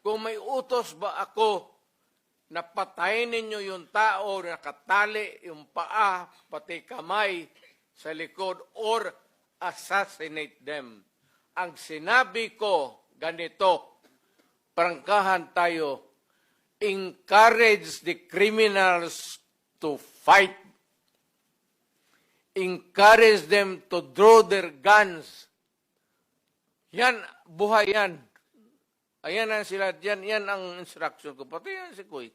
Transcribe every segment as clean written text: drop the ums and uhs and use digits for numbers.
kung may utos ba ako na patayin ninyo yung tao na nakatali yung paa, pati kamay sa likod, or assassinate them. Ang sinabi ko, ganito, prangkahan tayo, encourage the criminals to fight. Encourage them to draw their guns. Yan, buhay yan. Ayan ang sila, yan ang instruction ko. Pati yan si Kuy.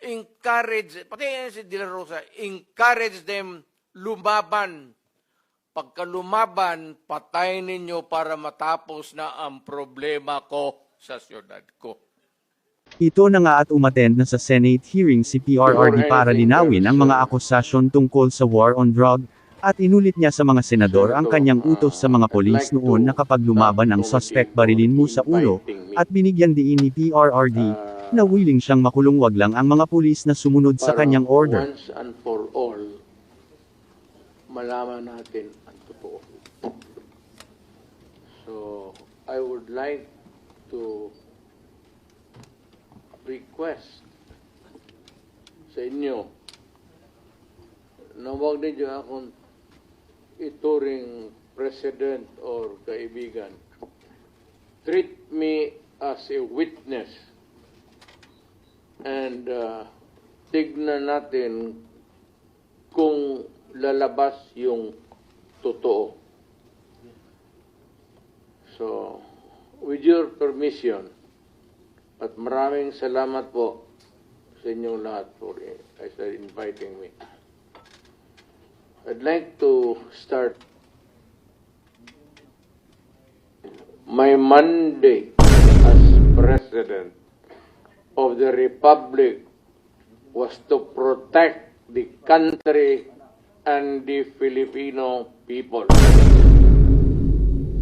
Encourage, pati yan si De La Rosa, encourage them lumaban. Pagka lumaban, patayin ninyo para matapos na ang problema ko sa siyudad ko. Ito na nga at umattend na sa Senate hearing si PRRD para linawin ang mga akusasyon tungkol sa war on drug, at inulit niya sa mga senador ang kanyang utos sa mga polis noon na kapag lumaban ang suspect barilin mo sa ulo, at binigyan diin ni PRRD na willing siyang makulong, wag lang ang mga pulis na sumunod sa kanyang order. Once and for all, malaman natin ang totoo. So, I would like to request sa inyo na huwag ninyo akong ituring president or kaibigan. Treat me as a witness and tignan natin kung lalabas yung totoo. So, with your permission, at maraming salamat po sa inyong lahat for inviting me. I'd like to start my Monday as President of the Republic was to protect the country and the Filipino people.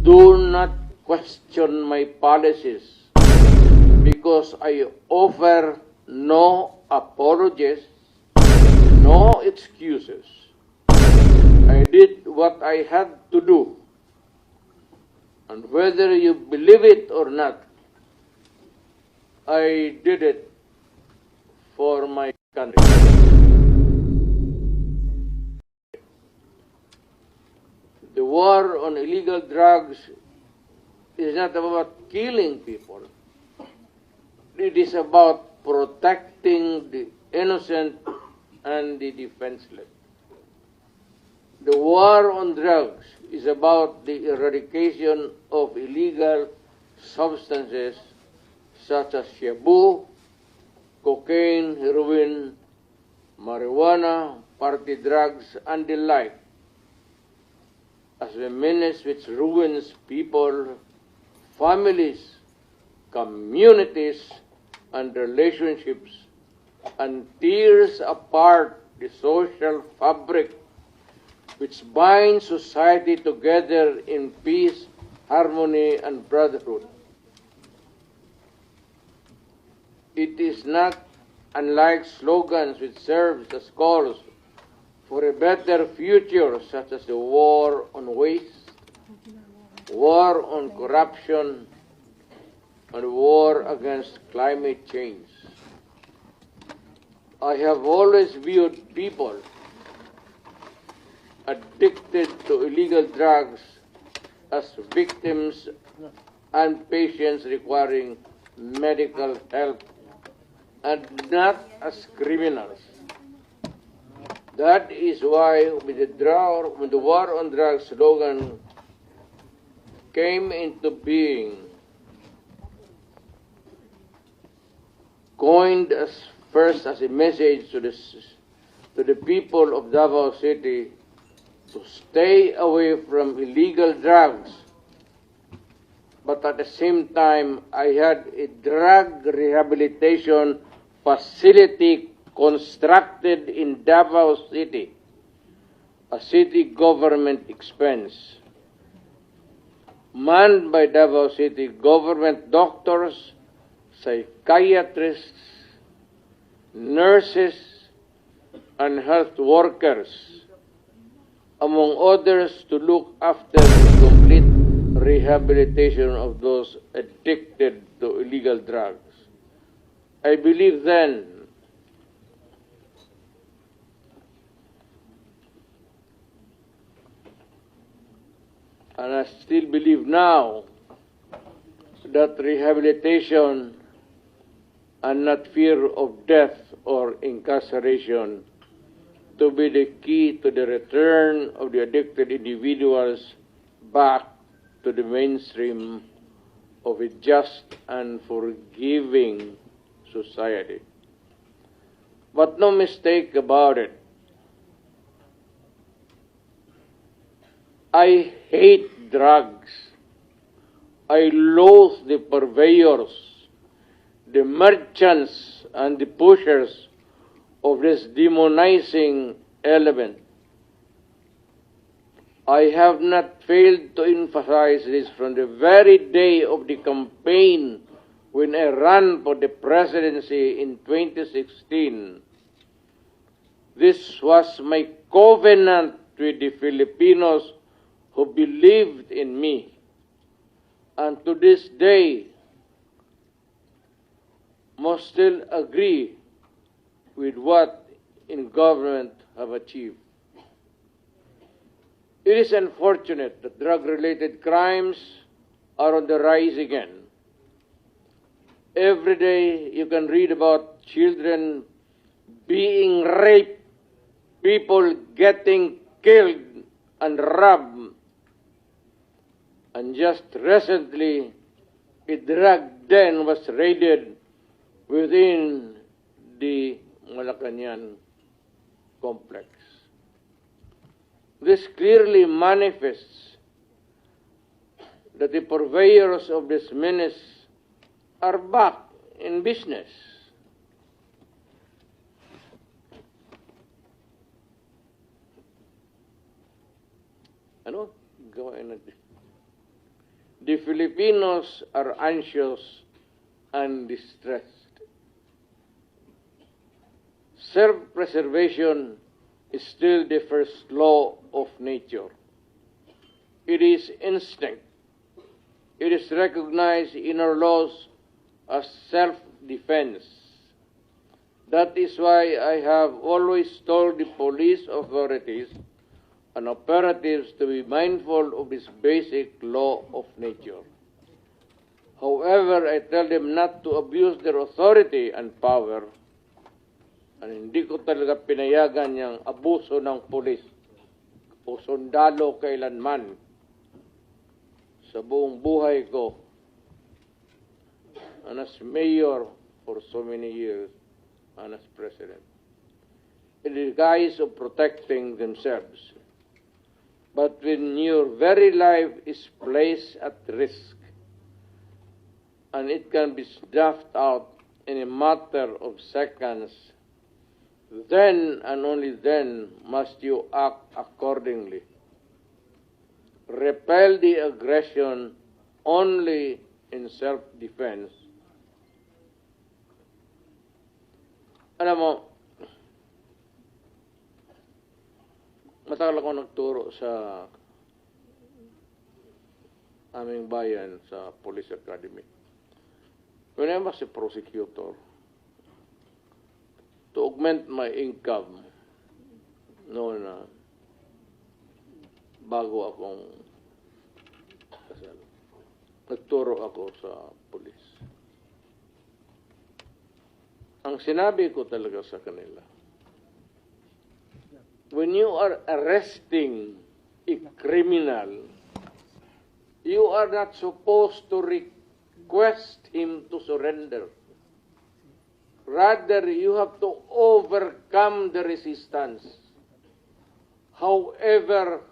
Do not question my policies because I offer no apologies, no excuses. I did what I had to do. And whether you believe it or not, I did it for my country. The war on illegal drugs is not about killing people. It is about protecting the innocent and the defenseless. The war on drugs is about the eradication of illegal substances such as shabu, cocaine, heroin, marijuana, party drugs, and the like, as a menace which ruins people, families, communities, and relationships, and tears apart the social fabric which binds society together in peace, harmony, and brotherhood. It is not unlike slogans which serve as calls for a better future, such as the war on waste, war on corruption, and war against climate change. I have always viewed people addicted to illegal drugs as victims and patients requiring medical help and not as criminals. That is why when the war on drugs slogan came into being, coined as first as a message to the people of Davao City to stay away from illegal drugs, but at the same time, I had a drug rehabilitation facility constructed in Davao City, a city government expense, manned by Davao City government doctors, psychiatrists, nurses, and health workers, among others, to look after the complete rehabilitation of those addicted to illegal drugs. I believe then, and I still believe now, that rehabilitation and not fear of death or incarceration to be the key to the return of the addicted individuals back to the mainstream of a just and forgiving society. But no mistake about it, I hate drugs. I loathe the purveyors, the merchants, and the pushers of this demonizing element. I have not failed to emphasize this from the very day of the campaign when I ran for the presidency in 2016. This was my covenant with the Filipinos who believed in me. And to this day, must still agree with what in government have achieved. It is unfortunate that drug-related crimes are on the rise again. Every day you can read about children being raped, people getting killed and robbed. And just recently, a drug den was raided within the Malacañang complex. This clearly manifests that the purveyors of this menace are back in business. Ano? Gawain natin. The Filipinos are anxious and distressed. Self-preservation is still the first law of nature. It is instinct. It is recognized in our laws as self-defense. That is why I have always told the police authorities and operatives to be mindful of this basic law of nature. However, I tell them not to abuse their authority and power, and hindi ko talaga pinayagan yung abuso ng pulis o sundalo kailanman sa buong buhay ko, and as mayor for so many years and as president, in the guise of protecting themselves. But when your very life is placed at risk, and it can be snuffed out in a matter of seconds, then and only then must you act accordingly. Repel the aggression only in self-defense. Alam mo, matagal ako nagturo sa aming bayan sa Police Academy. When I was a prosecutor, to augment my income, noon na bago akong kasal, nagturo ako sa police. Ang sinabi ko talaga sa kanila, when you are arresting a criminal, you are not supposed to request him to surrender. Rather, you have to overcome the resistance. However,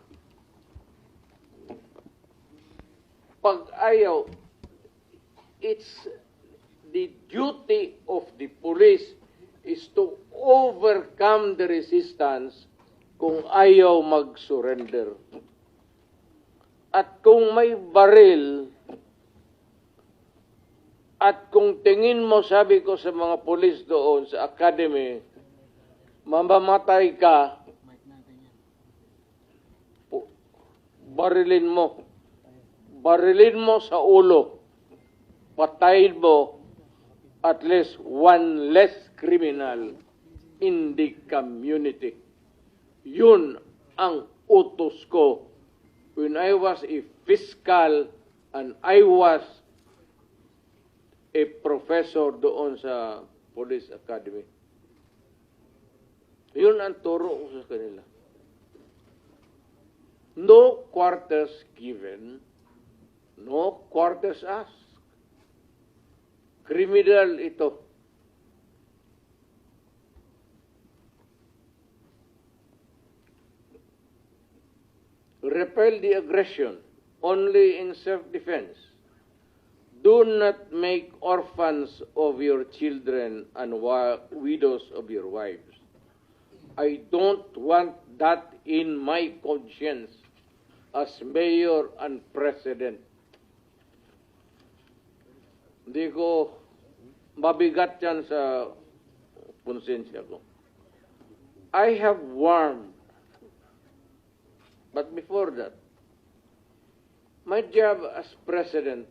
pag ayaw, it's the duty of the police is to overcome the resistance kung ayaw mag-surrender. At kung may baril, at kung tingin mo, sabi ko sa mga polis doon sa academy, mamamatay ka, barilin mo. Barilin mo sa ulo. Patayin mo. at least one less criminal in the community. Yun ang utos ko when I was a fiscal and I was a professor doon sa Police Academy. Yun ang turo ko sa kanila. No quarters given, no quarters asked. Criminal ito. Repel the aggression only in self-defense. Do not make orphans of your children and widows of your wives. I don't want that in my conscience as mayor and president. Hindi ko mabigat yan sa konsensya ko. I have warned, but before that, my job as president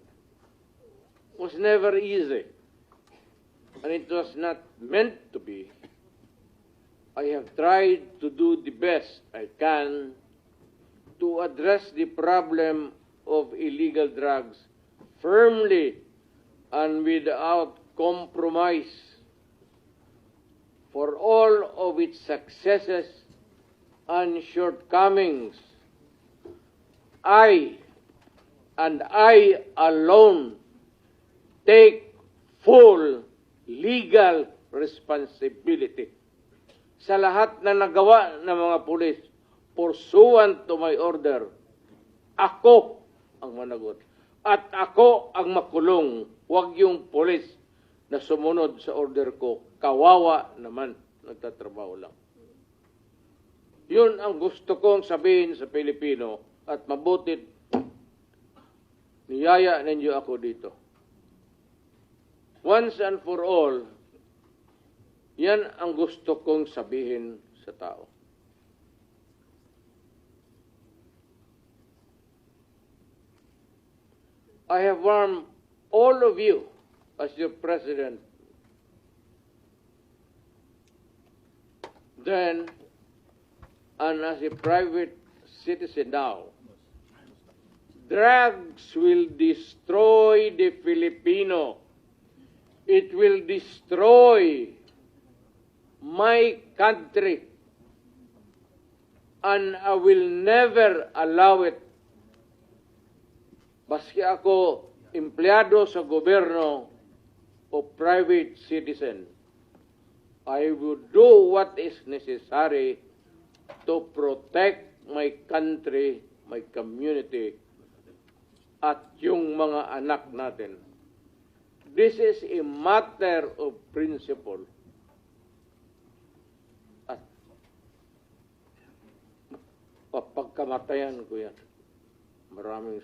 was never easy, and it was not meant to be. I have tried to do the best I can to address the problem of illegal drugs firmly and without compromise. For all of its successes and shortcomings, I and I alone take full legal responsibility sa lahat na nagawa ng mga pulis pursuant to my order. Ako ang managot. At ako ang makulong. Huwag yung pulis na sumunod sa order ko. Kawawa naman. Nagtatrabaho lang. Yun ang gusto kong sabihin sa Pilipino at mabutit niyaya ninyo ako dito. Once and for all, yan ang gusto kong sabihin sa tao. I have warned all of you as your president then and as a private citizen now. Drugs will destroy the Filipino. It will destroy my country, and I will never allow it. Baski ako empleyado sa gobyerno o private citizen, I will do what is necessary to protect my country, my community, at yung mga anak natin. This is a matter of principle. At pagkamatayan ko yan. Maraming